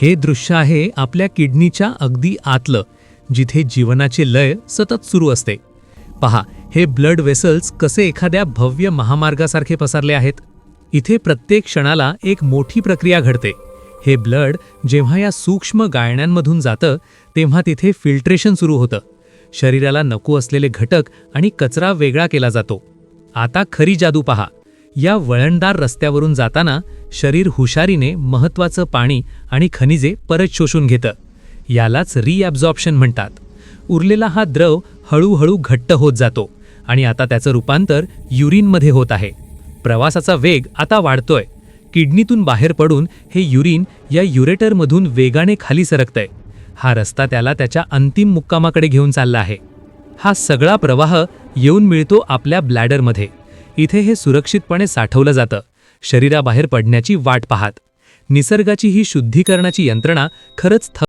हे दृश्य आहे आपल्या किडनीच्या अगदी आतलं, जिथे जीवनाचे लय सतत सुरू असते. पहा, हे ब्लड वेसल्स कसे एखाद्या भव्य महामार्गासारखे पसरले आहेत. इथे प्रत्येक क्षणाला एक मोठी प्रक्रिया घडते. हे ब्लड जेव्हा या सूक्ष्म गाळण्यांमधून जातं तेव्हा तिथे फिल्ट्रेशन सुरू होतं. शरीराला नको असलेले घटक आणि कचरा वेगळा केला जातो. आता खरी जादू पहा. या वळणदार रस्त्यावरून जाताना शरीर हुशारीने महत्त्वाचं पाणी आणि खनिजे परत शोषून घेतं. यालाच रिॲब्झॉर्प्शन म्हणतात. उरलेला हा द्रव हळूहळू घट्ट होत जातो आणि आता त्याचं रूपांतर युरिनमध्ये होत आहे. प्रवासाचा वेग आता वाढतोय. किडनीतून बाहेर पडून हे युरिन या युरेटरमधून वेगाने खाली सरकतंय. हा रस्ता त्याला त्याच्या अंतिम मुक्कामाकडे घेऊन चालला आहे. हा सगळा प्रवाह येऊन मिळतो आपल्या ब्लॅडरमध्ये. इथे हे सुरक्षितपणे साठवलं जातं, शरीराबाहेर पडण्याची वाट पाहत. निसर्गाची ही शुद्धीकरणाची यंत्रणा खरंच